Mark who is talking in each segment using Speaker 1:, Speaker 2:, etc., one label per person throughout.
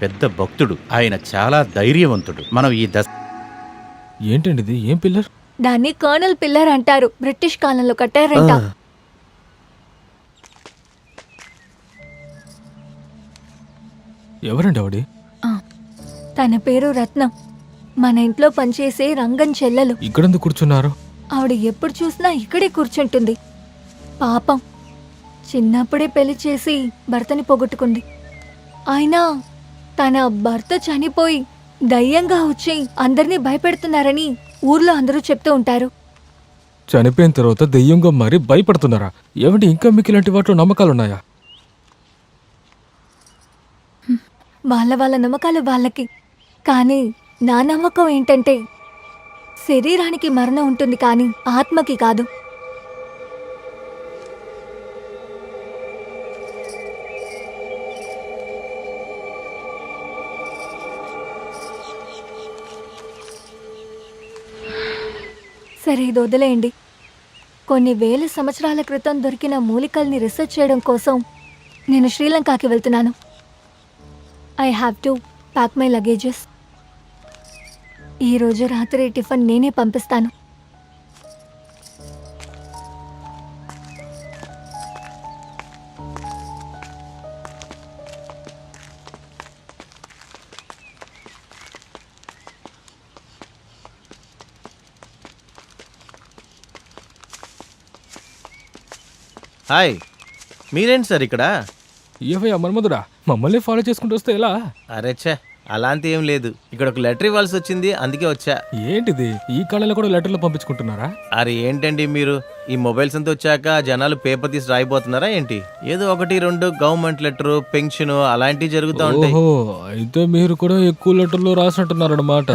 Speaker 1: పెద్ద భక్తుడు. ఆయన చాలా ధైర్యవంతుడు. మనం ఈ
Speaker 2: ఏంటండి ఇది? ఏం పిల్లర్?
Speaker 3: దాన్ని కర్నల్ పిల్లర్ అంటారు. బ్రిటిష్ కాలంలో కట్టారంట.
Speaker 2: ఎవరండి ఆవిడ?
Speaker 3: తన పేరు రత్నం. మన ఇంట్లో పనిచేసే రంగన్ చెల్లెలు.
Speaker 2: ఇక్కడెందుకు కూర్చున్నారు?
Speaker 3: ఆవిడ ఎప్పుడు చూసినా ఇక్కడే కూర్చుంటుంది. పాపం, చిన్నప్పుడే పెళ్లి చేసి భర్తని పోగొట్టుకుంది. అయినా తన భర్త చనిపోయి దయ్యంగా వచ్చి అందరినీ భయపెడుతున్నారని ఊర్లో అందరూ చెప్తూ ఉంటారు.
Speaker 2: చనిపోయిన తర్వాత దెయ్యంగా మరీ భయపడుతున్నారా? ఏమంటే ఇంకా మీకు ఇలాంటి వాటిలో నమ్మకాలున్నాయా?
Speaker 3: వాళ్ళ నమ్మకాలు వాళ్ళకి. కానీ నా నమ్మకం ఏంటంటే శరీరానికి మరణం ఉంటుంది కానీ ఆత్మకి కాదు. సరే, ఇది వదిలేయండి. కొన్ని వేల సంవత్సరాల క్రితం దొరికిన మూలికల్ని రీసెర్చ్ చేయడం కోసం నేను శ్రీలంకకి వెళ్తున్నాను. I have to pack my luggages. ఈరోజు రాత్రి టిఫిన్ నేనే పంపిస్తాను.
Speaker 4: హాయ్, మీరేంటి సార్ ఇక్కడ?
Speaker 2: ఏవయ్యా మన్మధుడా, మమ్మల్ని ఫాలో చేసుకుంటూ వస్తే ఎలా?
Speaker 4: అరే ఛే, అలాంటి ఏం లేదు. ఇక్కడ ఒక లెటర్ ఇవ్వాల్సి వచ్చింది, అందుకే వచ్చా.
Speaker 2: ఏంటిది? ఈ కాలంలో కూడా లెటర్లు పంపించుకుంటున్నారా?
Speaker 4: అరే ఏంటండి మీరు, ఈ మొబైల్స్ అంతా వచ్చాక జనాలు పేపర్ తీసి రాయిపోతున్నారా ఏంటి? ఏదో ఒకటి రెండు గవర్నమెంట్ లెటరు, పెన్షన్ అలాంటివి జరుగుతూ ఉంటాయి.
Speaker 2: ఓహో, అయితే మీరు కూడా ఎక్కువ లెటర్లు రాసినట్టున్నారన్నమాట.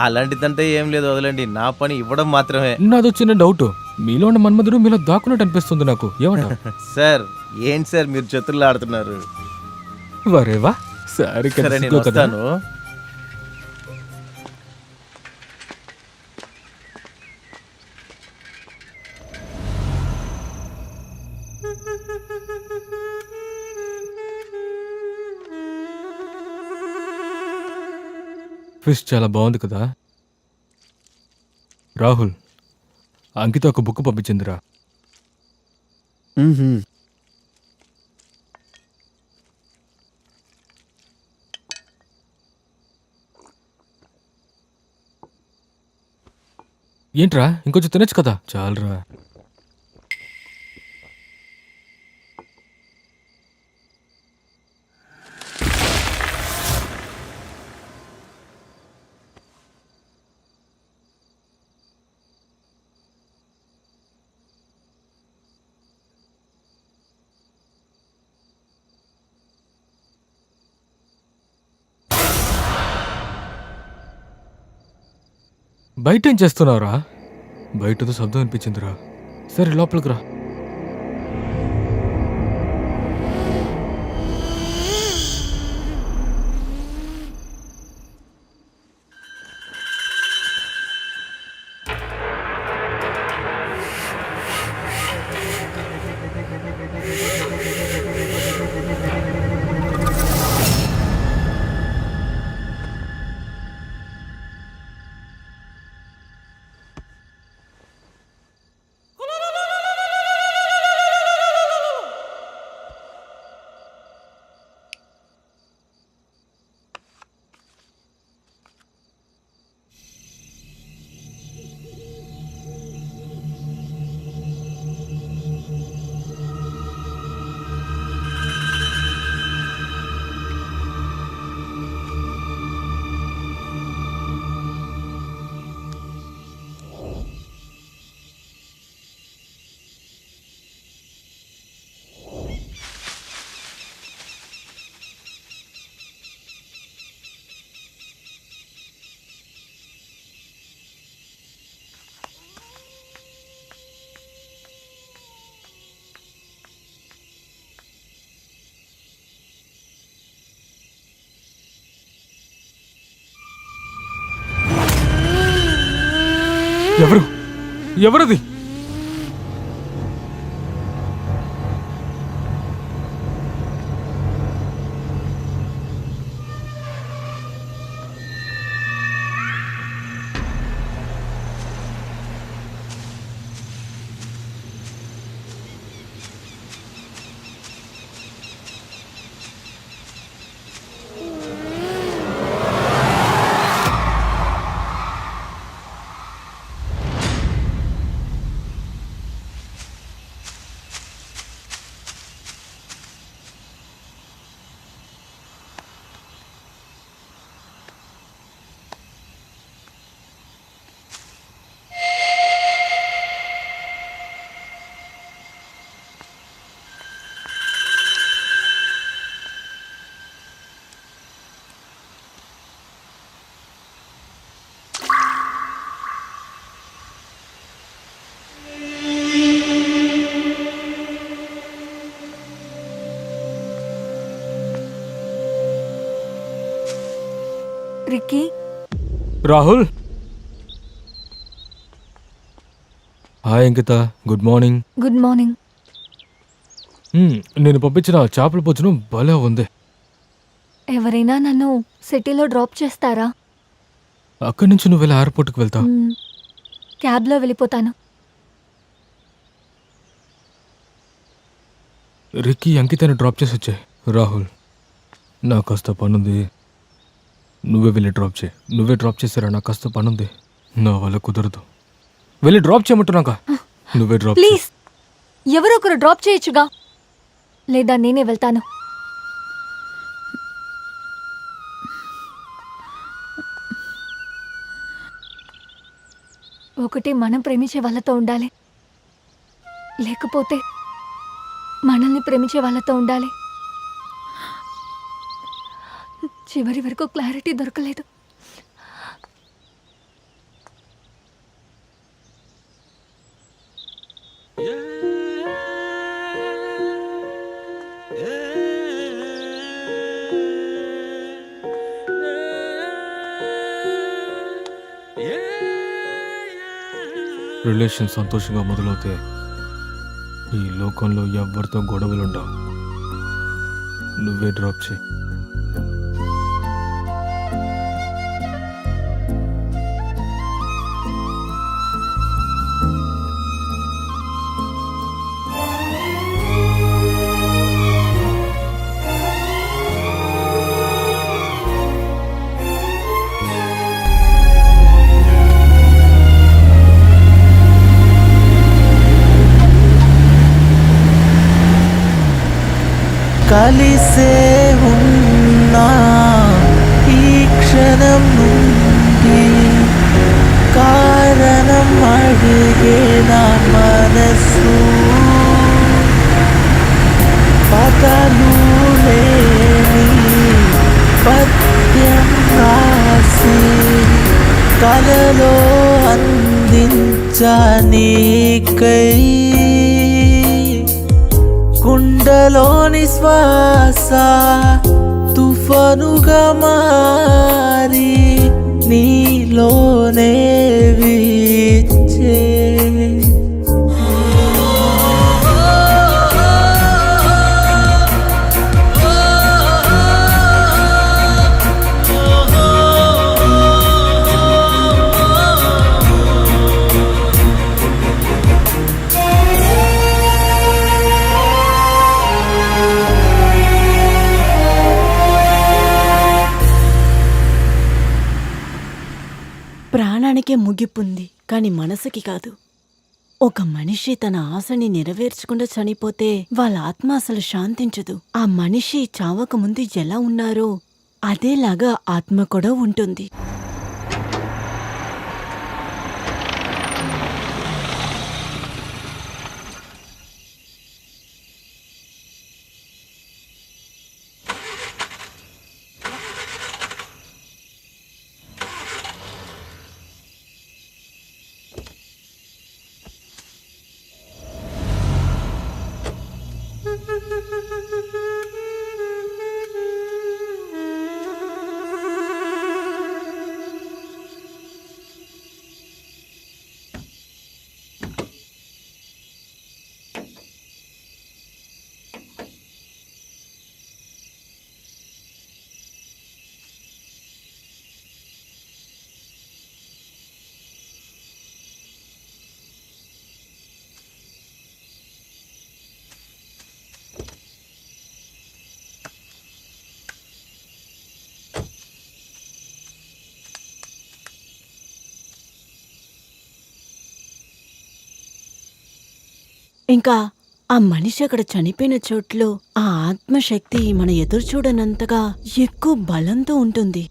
Speaker 4: అలాంటిదంటే ఏం లేదు, వదలండి. నా పని ఇవ్వడం మాత్రమే.
Speaker 2: నాదో చిన్న డౌట్. మీలో ఉన్న మన్మధుడు మీలో దాక్కున్నట్టు అనిపిస్తుంది నాకు. ఏమంటారు?
Speaker 4: సార్ ఏంటి సార్ మీరు చేతుల్లో ఆడుతున్నారు?
Speaker 2: వరేవా, సరే
Speaker 4: సరే నేను వస్తాను.
Speaker 2: ఫిష్ చాలా బాగుంది కదా. రాహుల్, అంకిత ఒక బుక్ పంపించిందిరా. ఏంట్రా, ఇంకొంచెం తినచ్చు కదా. చాలరా. బయట ఏం చేస్తున్నావురా? బయటతో శబ్దం అనిపించిందిరా. సరే లోపలికి రా. ఎవరు? ఎవరది?
Speaker 3: రిక్కీ,
Speaker 2: రాహుల్. హాయ్ అంకిత, గుడ్ మార్నింగ్.
Speaker 3: Good morning.
Speaker 2: నేను పంపించిన చేపల భోజనం భలే ఉంది.
Speaker 3: ఎవరైనా నన్ను సిటీలో డ్రాప్ చేస్తారా?
Speaker 2: అక్కడి నుంచి నువ్వు వెళ్ళి ఎయిర్పోర్ట్కి వెళ్తావు.
Speaker 3: క్యాబ్లో వెళ్ళిపోతాను.
Speaker 2: రిక్కీ అంకితని డ్రాప్ చేసి వచ్చాయి. రాహుల్, నాకు కాస్త పనుంది, నువ్వే వెళ్ళి డ్రాప్ చేయి. నువ్వే డ్రాప్ చేసారా? నాకు కాస్త పనుంది, నా వల్ల కుదరదు. వెళ్ళి డ్రాప్ చేయమంటున్నాక నువ్వే డ్రాప్ చేయి.
Speaker 3: ప్లీజ్, ఎవరో ఒకరు డ్రాప్ చేయొచ్చుగా. లేదా నేనే వెళ్తాను. ఒకటి మనం ప్రేమించే వాళ్ళతో ఉండాలి, లేకపోతే మనల్ని ప్రేమించే వాళ్ళతో ఉండాలి. చివరి వరకు క్లారిటీ దొరకలేదు.
Speaker 2: రిలేషన్ సంతోషంగా మొదలవుతే ఈ లోకంలో ఎవరితో గొడవలుండవు. నువ్వే డ్రాప్ చేయి.
Speaker 5: కలిసే ఉన్నా ఈ క్షణం నుండి కారణం అడిగే నా మనసు పదలు లేని పద్యం రాసి కలలో అందించనీకై గుండెలోని శ్వాస తుఫానుగా మారి నీలోనే వీచే.
Speaker 6: ప్రాణానికే ముగిపుంది, కానీ మనసుకి కాదు. ఒక మనిషి తన ఆశని నెరవేర్చకుండా చనిపోతే వాళ్ళ ఆత్మ అసలు శాంతించదు. ఆ మనిషి చావక ముందు ఎలా ఉన్నారో అదేలాగా ఆత్మ కూడా ఉంటుంది. ఇంకా ఆ మనిషి అక్కడ చనిపోయిన చోట్లో ఆ ఆత్మశక్తి మన ఎదురు చూడనంతగా ఎక్కువ బలంతో ఉంటుంది.